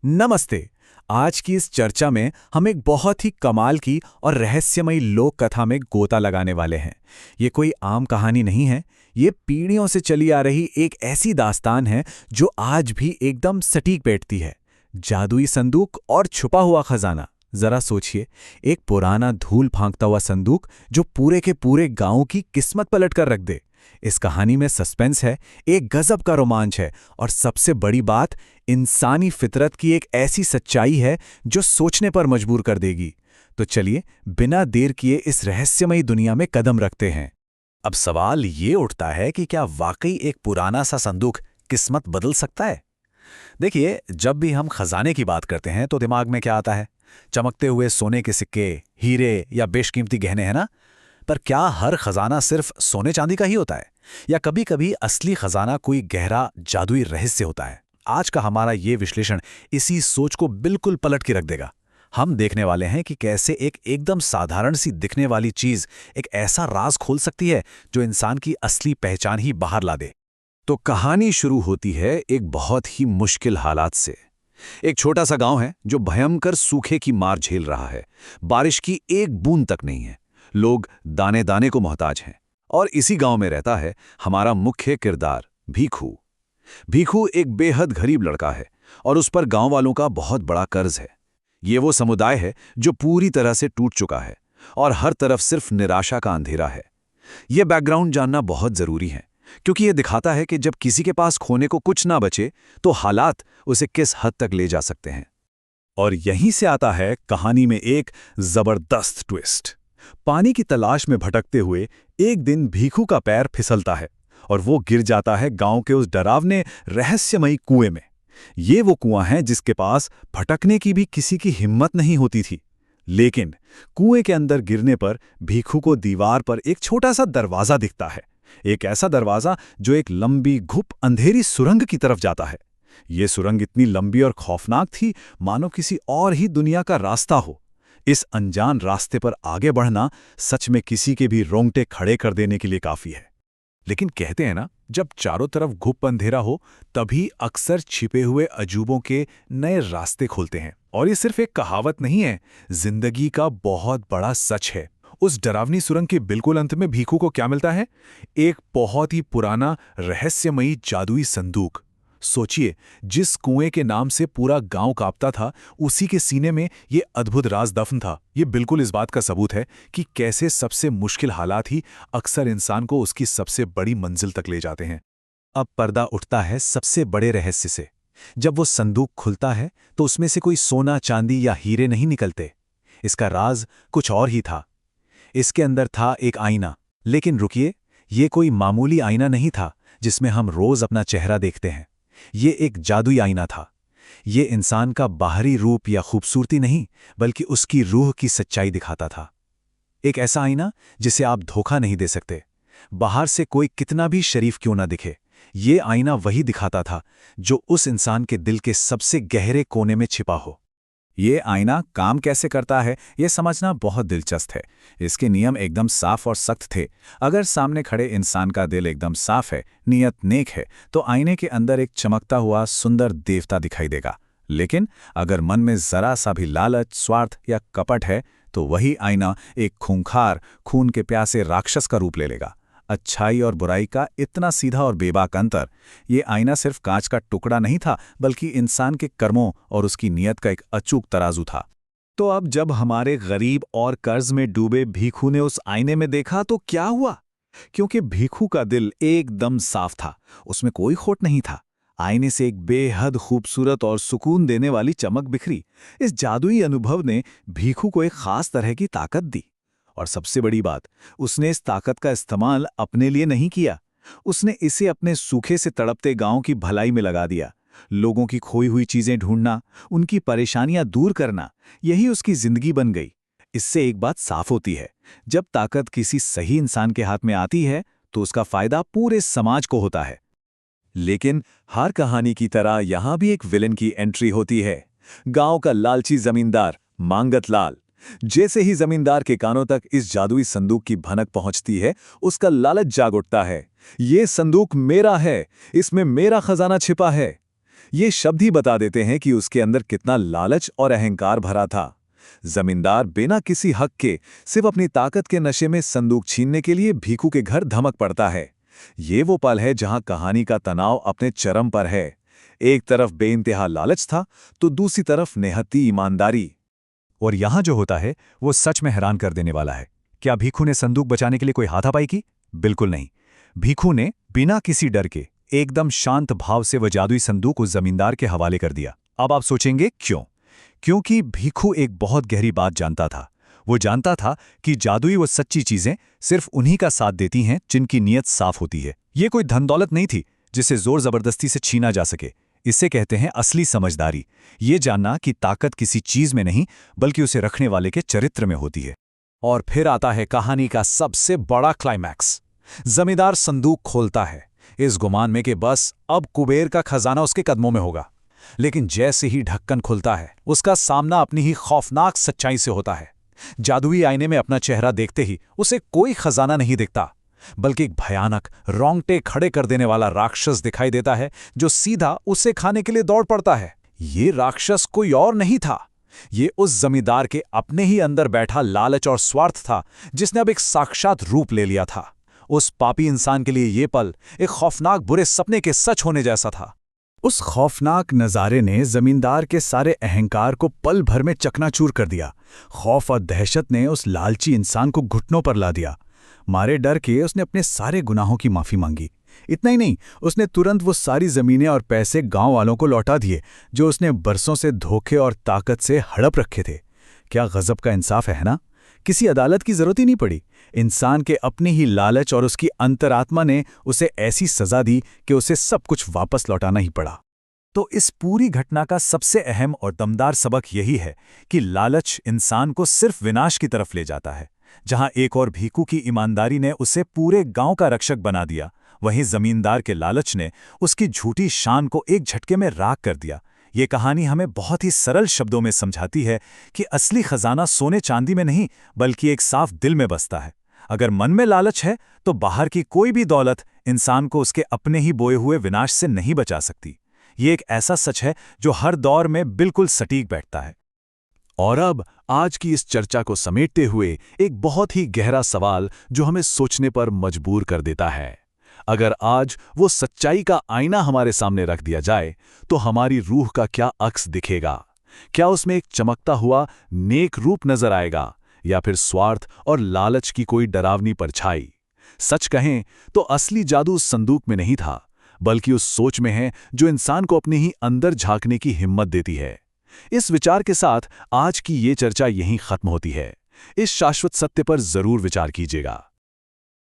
नमस्ते। आज की इस चर्चा में हम एक बहुत ही कमाल की और रहस्यमयी लोक कथा में गोता लगाने वाले हैं। ये कोई आम कहानी नहीं है। ये पीढ़ियों से चली आ रही एक ऐसी दास्तान है जो आज भी एकदम सटीक बैठती है। जादुई संदूक और छुपा हुआ खजाना। जरा सोचिए, एक पुराना धूल फांकता हुआ संदूक जो पूरे के पूरे गांव की किस्मत पलट कर रख दे। इस कहानी में सस्पेंस है, एक गजब का रोमांच है और सबसे बड़ी बात, इंसानी फितरत की एक ऐसी सच्चाई है जो सोचने पर मजबूर कर देगी। तो चलिए, बिना देर किए इस रहस्यमयी दुनिया में कदम रखते हैं। अब सवाल ये उठता है कि क्या वाकई एक पुराना सा संदूक किस्मत बदल सकता है? देखिए, जब भी हम खजाने की बात करते हैं तो दिमाग में क्या आता है? चमकते हुए सोने के सिक्के, हीरे या बेशकीमती गहने, है ना? पर क्या हर खजाना सिर्फ सोने चांदी का ही होता है? या कभी-कभी असली खजाना कोई गहरा जादुई रहस्य होता है? आज का हमारा ये विश्लेषण इसी सोच को बिल्कुल पलट के रख देगा। हम देखने वाले हैं कि कैसे एक एकदम साधारण सी दिखने वाली चीज एक ऐसा राज खोल सकती है जो इंसान की असली पहचान ही बाहर ला दे। तो कहानी शुरू होती है एक बहुत ही मुश्किल हालात से। एक छोटा सा गांव है जो भयंकर सूखे की मार झेल रहा है। बारिश की एक बूंद तक नहीं है। लोग दाने दाने को मोहताज हैं। और इसी गांव में रहता है हमारा मुख्य किरदार, भीखू। भीखू एक बेहद गरीब लड़का है और उस पर गांव वालों का बहुत बड़ा कर्ज है। ये वो समुदाय है जो पूरी तरह से टूट चुका है और हर तरफ सिर्फ निराशा का अंधेरा है। ये बैकग्राउंड जानना बहुत जरूरी है, क्योंकि ये दिखाता है कि जब किसी के पास खोने को कुछ ना बचे तो हालात उसे किस हद तक ले जा सकते हैं। और यहीं से आता है कहानी में एक जबरदस्त ट्विस्ट। पानी की तलाश में भटकते हुए एक दिन भीखू का पैर फिसलता है और वो गिर जाता है गांव के उस डरावने रहस्यमयी कुएं में। ये वो कुआं है जिसके पास भटकने की भी किसी की हिम्मत नहीं होती थी। लेकिन कुएं के अंदर गिरने पर भीखू को दीवार पर एक छोटा सा दरवाजा दिखता है। एक ऐसा दरवाजा जो एक लंबी घुप अंधेरी सुरंग की तरफ जाता है। ये सुरंग इतनी लंबी और खौफनाक थी मानो किसी और ही दुनिया का रास्ता हो। इस अनजान रास्ते पर आगे बढ़ना सच में किसी के भी रोंगटे खड़े कर देने के लिए काफी है। लेकिन कहते हैं ना, जब चारों तरफ घुप अंधेरा हो तभी अक्सर छिपे हुए अजूबों के नए रास्ते खुलते हैं। और ये सिर्फ एक कहावत नहीं है, जिंदगी का बहुत बड़ा सच है। उस डरावनी सुरंग के बिल्कुल अंत में भीखू को क्या मिलता है? एक बहुत ही पुराना रहस्यमयी जादुई संदूक। सोचिए, जिस कुएं के नाम से पूरा गांव कांपता था, उसी के सीने में ये अद्भुत राज दफन था। ये बिल्कुल इस बात का सबूत है कि कैसे सबसे मुश्किल हालात ही अक्सर इंसान को उसकी सबसे बड़ी मंजिल तक ले जाते हैं। अब पर्दा उठता है सबसे बड़े रहस्य से। जब वो संदूक खुलता है तो उसमें से कोई सोना, चांदी या हीरे नहीं निकलते। इसका राज कुछ और ही था। इसके अंदर था एक आईना। लेकिन रुकिए, ये कोई मामूली आईना नहीं था जिसमें हम रोज अपना चेहरा देखते हैं। ये एक जादुई आईना था। ये इंसान का बाहरी रूप या खूबसूरती नहीं, बल्कि उसकी रूह की सच्चाई दिखाता था। एक ऐसा आईना जिसे आप धोखा नहीं दे सकते, बाहर से कोई कितना भी शरीफ क्यों ना दिखे। ये आईना वही दिखाता था जो उस इंसान के दिल के सबसे गहरे कोने में छिपा हो। ये आईना काम कैसे करता है, ये समझना बहुत दिलचस्प है। इसके नियम एकदम साफ और सख्त थे। अगर सामने खड़े इंसान का दिल एकदम साफ है, नियत नेक है, तो आईने के अंदर एक चमकता हुआ सुंदर देवता दिखाई देगा। लेकिन अगर मन में जरा सा भी लालच, स्वार्थ या कपट है, तो वही आईना एक खूंखार, खून के प्यासे राक्षस का रूप ले लेगा। अच्छाई और बुराई का इतना सीधा और बेबाक अंतर। ये आईना सिर्फ कांच का टुकड़ा नहीं था, बल्कि इंसान के कर्मों और उसकी नीयत का एक अचूक तराजू था। तो अब जब हमारे गरीब और कर्ज में डूबे भीखू ने उस आईने में देखा तो क्या हुआ? क्योंकि भीखू का दिल एकदम साफ था, उसमें कोई खोट नहीं था। आईने से एक बेहद खूबसूरत और सुकून देने वाली चमक बिखरी। इस जादुई अनुभव ने भीखू को एक खास तरह की ताकत दी। और सबसे बड़ी बात, उसने इस ताकत का इस्तेमाल अपने लिए नहीं किया। उसने इसे अपने सूखे से तड़पते गांव की भलाई में लगा दिया। लोगों की खोई हुई चीजें ढूंढना, उनकी परेशानियां दूर करना, यही उसकी जिंदगी बन गई। इससे एक बात साफ होती है, जब ताकत किसी सही इंसान के हाथ में आती है तो उसका फायदा पूरे समाज को होता है। लेकिन हर कहानी की तरह यहां भी एक विलेन की एंट्री होती है। गांव का लालची जमींदार मांगत लाल। जैसे ही जमींदार के कानों तक इस जादुई संदूक की भनक पहुंचती है, उसका लालच जाग उठता है। ये संदूक मेरा है, इसमें मेरा खजाना छिपा है। ये शब्द ही बता देते हैं कि उसके अंदर कितना लालच और अहंकार भरा था। जमींदार बिना किसी हक के सिर्फ अपनी ताकत के नशे में संदूक छीनने के लिए भीखू के घर धमक पड़ता है। ये वो पल है जहां कहानी का तनाव अपने चरम पर है। एक तरफ बेइंतहा लालच था तो दूसरी तरफ नेहती ईमानदारी। और यहां जो होता है वो सच में हैरान कर देने वाला है। क्या भीखू ने संदूक बचाने के लिए कोई हाथापाई की? बिल्कुल नहीं। भीखू ने बिना किसी डर के एकदम शांत भाव से वह जादुई संदूक उस जमींदार के हवाले कर दिया। अब आप सोचेंगे क्यों? क्योंकि भीखू एक बहुत गहरी बात जानता था। वो जानता था कि जादुई वो सच्ची चीजें सिर्फ उन्हीं का साथ देती हैं जिनकी नीयत साफ होती है। ये कोई धन दौलत नहीं थी जिसे जोर जबरदस्ती से छीना जा सके। इसे कहते हैं असली समझदारी। ये जानना कि ताकत किसी चीज में नहीं बल्कि उसे रखने वाले के चरित्र में होती है। और फिर आता है कहानी का सबसे बड़ा क्लाइमैक्स। जमींदार संदूक खोलता है इस गुमान में कि बस अब कुबेर का खजाना उसके कदमों में होगा। लेकिन जैसे ही ढक्कन खुलता है उसका सामना अपनी ही खौफनाक सच्चाई से होता है। जादुई आईने में अपना चेहरा देखते ही उसे कोई खजाना नहीं दिखता बल्कि एक भयानक रोंगटे खड़े कर देने वाला राक्षस दिखाई देता है जो सीधा उसे खाने के लिए दौड़ पड़ता है। ये राक्षस कोई और नहीं था, ये उस जमींदार के अपने ही अंदर बैठा लालच और स्वार्थ था जिसने अब एक साक्षात रूप ले लिया था। उस पापी इंसान के लिए ये पल एक खौफनाक बुरे सपने के सच होने जैसा था। उस खौफनाक नज़ारे ने जमींदार के सारे अहंकार को पल भर में चकनाचूर कर दिया। खौफ और दहशत ने उस लालची इंसान को घुटनों पर ला दिया। मारे डर के उसने अपने सारे गुनाहों की माफ़ी मांगी। इतना ही नहीं, उसने तुरंत वो सारी ज़मीनें और पैसे गांव वालों को लौटा दिए जो उसने बरसों से धोखे और ताकत से हड़प रखे थे। क्या गज़ब का इंसाफ है ना? किसी अदालत की ज़रूरत ही नहीं पड़ी। इंसान के अपनी ही लालच और उसकी अंतरात्मा ने उसे ऐसी सज़ा दी कि उसे सब कुछ वापस लौटाना ही पड़ा। तो इस पूरी घटना का सबसे अहम और दमदार सबक यही है कि लालच इंसान को सिर्फ विनाश की तरफ ले जाता है। जहां एक और भीखू की ईमानदारी ने उसे पूरे गांव का रक्षक बना दिया, वहीं जमींदार के लालच ने उसकी झूठी शान को एक झटके में राख कर दिया। ये कहानी हमें बहुत ही सरल शब्दों में समझाती है कि असली खजाना सोने चांदी में नहीं बल्कि एक साफ दिल में बसता है। अगर मन में लालच है तो बाहर की कोई भी दौलत इंसान को उसके अपने ही बोए हुए विनाश से नहीं बचा सकती। ये एक ऐसा सच है जो हर दौर में बिल्कुल सटीक बैठता है। और अब आज की इस चर्चा को समेटते हुए एक बहुत ही गहरा सवाल जो हमें सोचने पर मजबूर कर देता है। अगर आज वो सच्चाई का आईना हमारे सामने रख दिया जाए तो हमारी रूह का क्या अक्स दिखेगा? क्या उसमें एक चमकता हुआ नेक रूप नजर आएगा या फिर स्वार्थ और लालच की कोई डरावनी परछाई? सच कहें तो असली जादू उस संदूक में नहीं था बल्कि उस सोच में है जो इंसान को अपने ही अंदर झांकने की हिम्मत देती है। इस विचार के साथ आज की ये चर्चा यहीं खत्म होती है। इस शाश्वत सत्य पर जरूर विचार कीजिएगा।